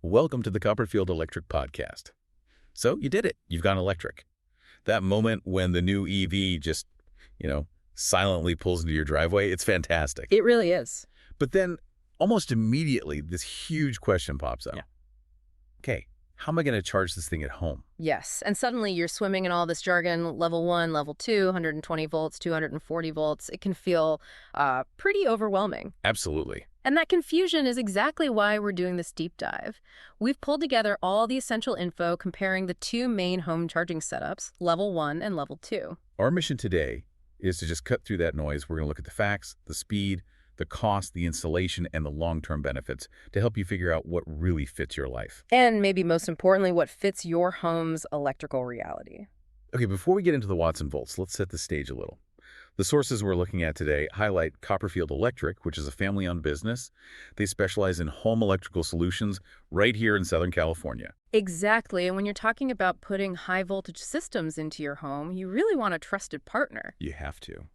Welcome to the Copperfield Electric Podcast. So you did it. You've gone electric. That moment when the new EV just, silently pulls into your driveway, it's fantastic. It really is. But then almost immediately, this huge question pops up. Yeah. Okay, how am I going to charge this thing at home? Yes. And suddenly you're swimming in all this jargon, level 1, level 2, 120 volts, 240 volts. It can feel pretty overwhelming. Absolutely. And that confusion is exactly why we're doing this deep dive. We've pulled together all the essential info comparing the two main home charging setups, level 1 and level 2. Our mission today is to just cut through that noise. We're going to look at the facts, the speed, the cost, the installation, and the long-term benefits to help you figure out what really fits your life. And maybe most importantly, what fits your home's electrical reality. Okay, before we get into the watts and volts, let's set the stage a little. The sources we're looking at today highlight Copperfield Electric, which is a family-owned business. They specialize in home electrical solutions right here in Southern California. Exactly. And when you're talking about putting high-voltage systems into your home, you really want a trusted partner. You have to.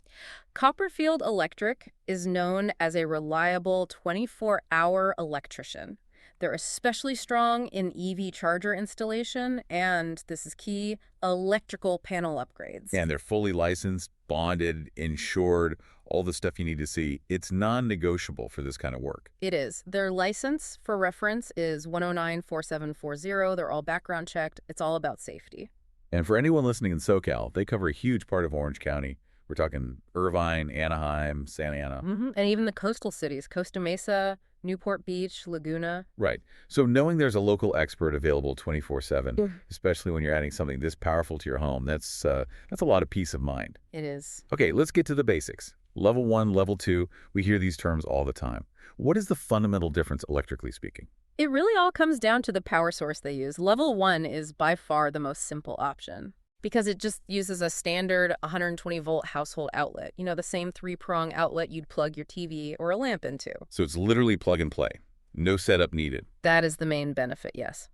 Copperfield Electric is known as a reliable 24-hour electrician. They're especially strong in EV charger installation and, this is key, electrical panel upgrades. And they're fully licensed, bonded, insured, all the stuff you need to see. It's non-negotiable for this kind of work. It is. Their license, for reference, is 1094740. They're all background checked. It's all about safety. And for anyone listening in SoCal, they cover a huge part of Orange County. We're talking Irvine, Anaheim, Santa Ana. And even the coastal cities, Costa Mesa, Newport Beach, Laguna. Right. So knowing there's a local expert available 24/7, especially when you're adding something this powerful to your home, that's a lot of peace of mind. It is. Okay, let's get to the basics. Level 1, level 2, we hear these terms all the time. What is the fundamental difference electrically speaking? It really all comes down to the power source they use. Level 1 is by far the most simple option, because it just uses a standard 120-volt household outlet. The same three-prong outlet you'd plug your TV or a lamp into. So it's literally plug and play. No setup needed. That is the main benefit, yes.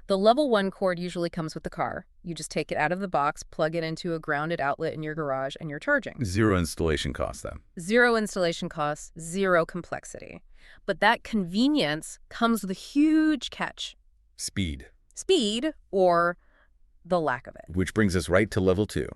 The level 1 cord usually comes with the car. You just take it out of the box, plug it into a grounded outlet in your garage, and you're charging. Zero installation costs then. Zero installation costs, zero complexity. But that convenience comes with a huge catch. Speed. Speed, or the lack of it. Which brings us right to level 2.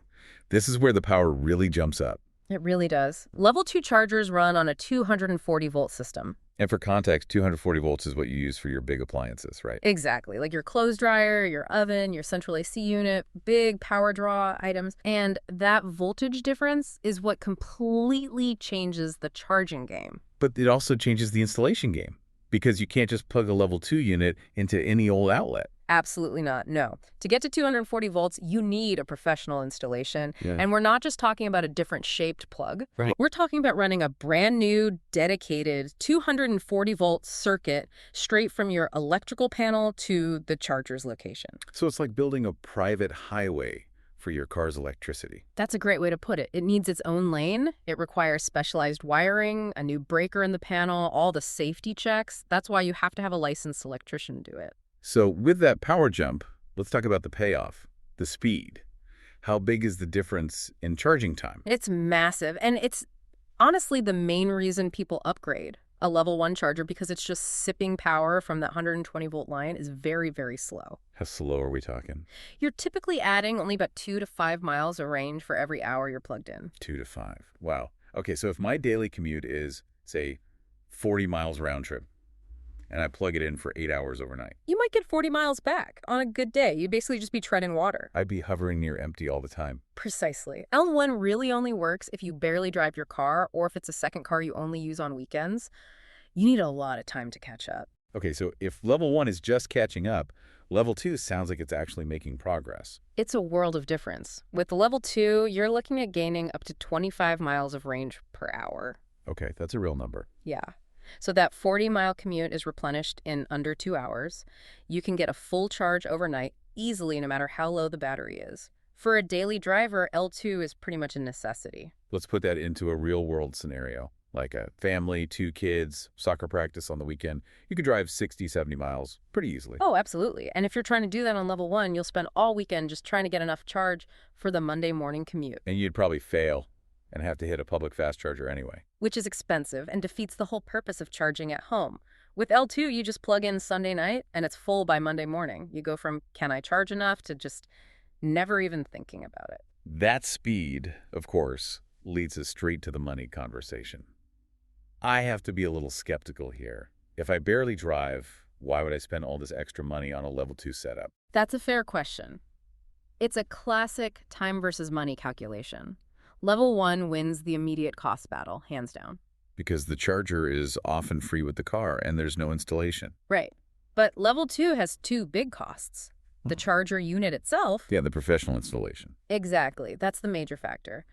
This is where the power really jumps up. It really does. Level 2 chargers run on a 240-volt system. And for context, 240 volts is what you use for your big appliances, right? Exactly. Like your clothes dryer, your oven, your central AC unit, big power draw items. And that voltage difference is what completely changes the charging game. But it also changes the installation game, because you can't just plug a level 2 unit into any old outlet. Absolutely not. No. To get to 240 volts, you need a professional installation. Yeah. And we're not just talking about a different shaped plug. Right. We're talking about running a brand new, dedicated 240-volt circuit straight from your electrical panel to the charger's location. So it's like building a private highway for your car's electricity. That's a great way to put it. It needs its own lane. It requires specialized wiring, a new breaker in the panel, all the safety checks. That's why you have to have a licensed electrician do it. So with that power jump, let's talk about the payoff, the speed. How big is the difference in charging time? It's massive, and it's honestly the main reason people upgrade a level 1 charger, because it's just sipping power from that 120-volt line is very, very slow. How slow are we talking? You're typically adding only about 2 to 5 miles of range for every hour you're plugged in. 2 to 5. Wow. Okay, so if my daily commute is, say, 40 miles round trip, and I plug it in for 8 hours overnight, You might get 40 miles back on a good day. You'd basically just be treading water. I'd be hovering near empty all the time. Precisely. L1 really only works if you barely drive your car, or if it's a second car you only use on weekends. You need a lot of time to catch up. Okay, so if level 1 is just catching up, level 2 sounds like it's actually making progress. It's a world of difference. With the level 2, you're looking at gaining up to 25 miles of range per hour. Okay, that's a real number. Yeah. So that 40-mile commute is replenished in under 2 hours. You can get a full charge overnight easily, no matter how low the battery is. For a daily driver, L2 is pretty much a necessity. Let's put that into a real-world scenario, like a family, 2 kids, soccer practice on the weekend. You could drive 60, 70 miles pretty easily. Oh, absolutely. And if you're trying to do that on level 1, you'll spend all weekend just trying to get enough charge for the Monday morning commute. And you'd probably fail and have to hit a public fast charger anyway. Which is expensive and defeats the whole purpose of charging at home, With L2, you just plug in Sunday night and it's full by Monday morning. You go from can I charge enough to just never even thinking about it. That speed, of course, leads us straight to the money conversation. I have to be a little skeptical here. If I barely drive, why would I spend all this extra money on a level 2 setup? That's a fair question. It's a classic time versus money calculation. Level 1 wins the immediate cost battle, hands down. Because the charger is often free with the car and there's no installation. Right. But level 2 has two big costs. The charger unit itself. Yeah, the professional installation. Exactly. That's the major factor.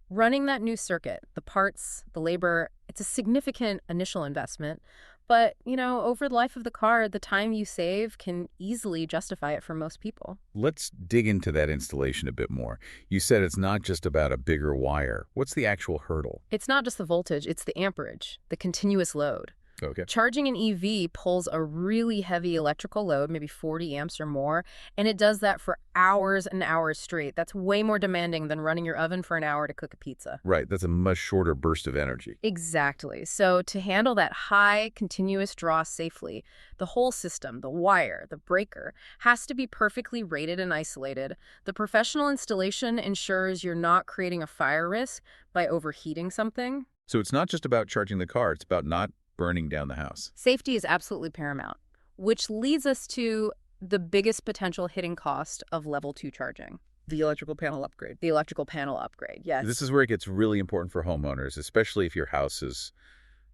Running that new circuit, the parts, the labor, it's a significant initial investment. But, over the life of the car, the time you save can easily justify it for most people. Let's dig into that installation a bit more. You said it's not just about a bigger wire. What's the actual hurdle? It's not just the voltage, it's the amperage, the continuous load. Okay. Charging an EV pulls a really heavy electrical load, maybe 40 amps or more, and it does that for hours and hours straight. That's way more demanding than running your oven for an hour to cook a pizza. Right, that's a much shorter burst of energy. Exactly. So to handle that high continuous draw safely, the whole system, the wire, the breaker, has to be perfectly rated and isolated. The professional installation ensures you're not creating a fire risk by overheating something. So it's not just about charging the car, it's about not burning down the house. Safety is absolutely paramount, which leads us to the biggest potential hidden cost of level 2 charging. The electrical panel upgrade. The electrical panel upgrade, yes. This is where it gets really important for homeowners, especially if your house is,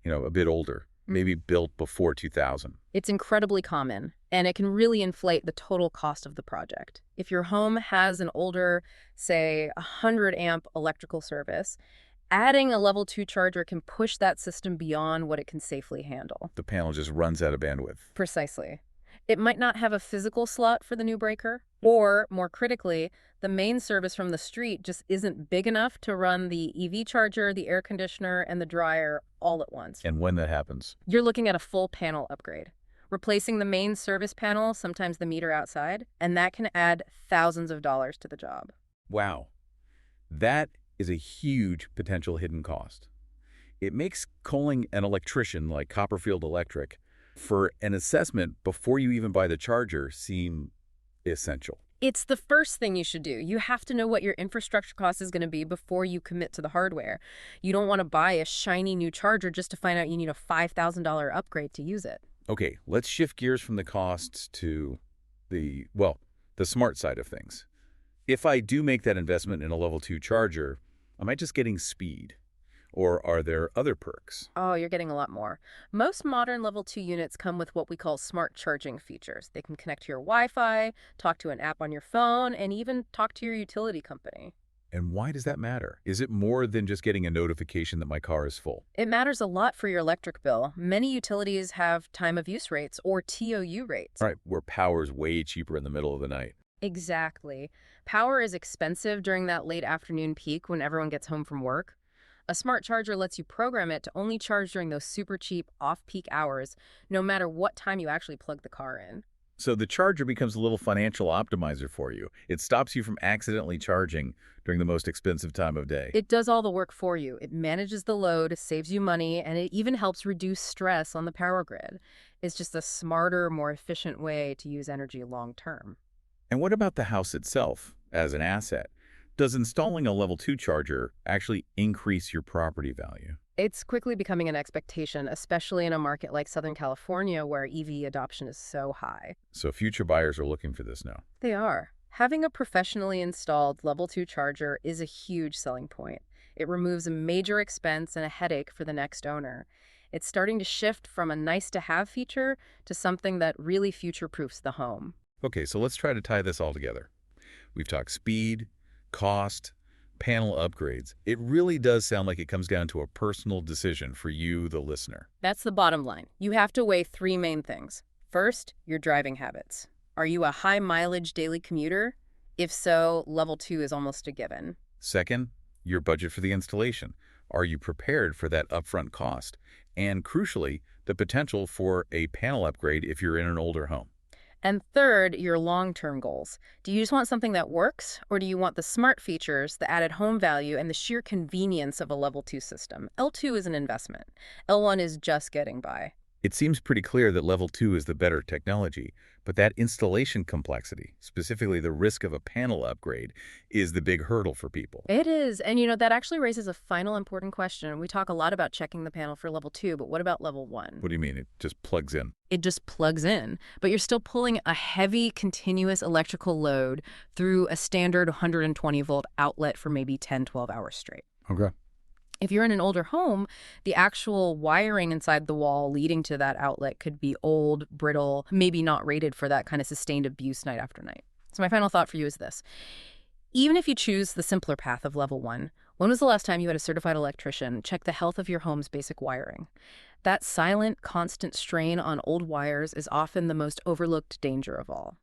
a bit older, maybe built before 2000. It's incredibly common, and it can really inflate the total cost of the project. If your home has an older, say, 100-amp electrical service, adding a level 2 charger can push that system beyond what it can safely handle. The panel just runs out of bandwidth. Precisely. It might not have a physical slot for the new breaker, or, more critically, the main service from the street just isn't big enough to run the EV charger, the air conditioner, and the dryer all at once. And when that happens? You're looking at a full panel upgrade, replacing the main service panel, sometimes the meter outside, and that can add thousands of dollars to the job. Wow. That is a huge potential hidden cost. It makes calling an electrician like Copperfield Electric for an assessment before you even buy the charger seem essential. It's the first thing you should do. You have to know what your infrastructure cost is going to be before you commit to the hardware. You don't want to buy a shiny new charger just to find out you need a $5,000 upgrade to use it. Okay, let's shift gears from the costs to the smart side of things. If I do make that investment in a level 2 charger, am I just getting speed? Or are there other perks? Oh, you're getting a lot more. Most modern level 2 units come with what we call smart charging features. They can connect to your Wi-Fi, talk to an app on your phone, and even talk to your utility company. And why does that matter? Is it more than just getting a notification that my car is full? It matters a lot for your electric bill. Many utilities have time of use rates or TOU rates. Right, where power's way cheaper in the middle of the night. Exactly. Power is expensive during that late afternoon peak when everyone gets home from work. A smart charger lets you program it to only charge during those super cheap off-peak hours, no matter what time you actually plug the car in. So the charger becomes a little financial optimizer for you. It stops you from accidentally charging during the most expensive time of day. It does all the work for you. It manages the load, saves you money, and it even helps reduce stress on the power grid. It's just a smarter, more efficient way to use energy long term. And what about the house itself as an asset? Does installing a level 2 charger actually increase your property value? It's quickly becoming an expectation, especially in a market like Southern California where EV adoption is so high. So future buyers are looking for this now. They are. Having a professionally installed level 2 charger is a huge selling point. It removes a major expense and a headache for the next owner. It's starting to shift from a nice-to-have feature to something that really future-proofs the home. Okay, so let's try to tie this all together. We've talked speed, cost, panel upgrades. It really does sound like it comes down to a personal decision for you, the listener. That's the bottom line. You have to weigh three main things. First, your driving habits. Are you a high-mileage daily commuter? If so, level 2 is almost a given. Second, your budget for the installation. Are you prepared for that upfront cost? And crucially, the potential for a panel upgrade if you're in an older home. And third, your long-term goals. Do you just want something that works, or do you want the smart features, the added home value, and the sheer convenience of a level 2 system? L2 is an investment. L1 is just getting by. It seems pretty clear that level 2 is the better technology, but that installation complexity, specifically the risk of a panel upgrade, is the big hurdle for people. It is. And that actually raises a final important question. We talk a lot about checking the panel for level 2, but what about level 1? What do you mean? It just plugs in? It just plugs in, but you're still pulling a heavy continuous electrical load through a standard 120-volt outlet for maybe 10, 12 hours straight. Okay. If you're in an older home, the actual wiring inside the wall leading to that outlet could be old, brittle, maybe not rated for that kind of sustained abuse night after night. So my final thought for you is this. Even if you choose the simpler path of level 1, when was the last time you had a certified electrician check the health of your home's basic wiring? That silent, constant strain on old wires is often the most overlooked danger of all.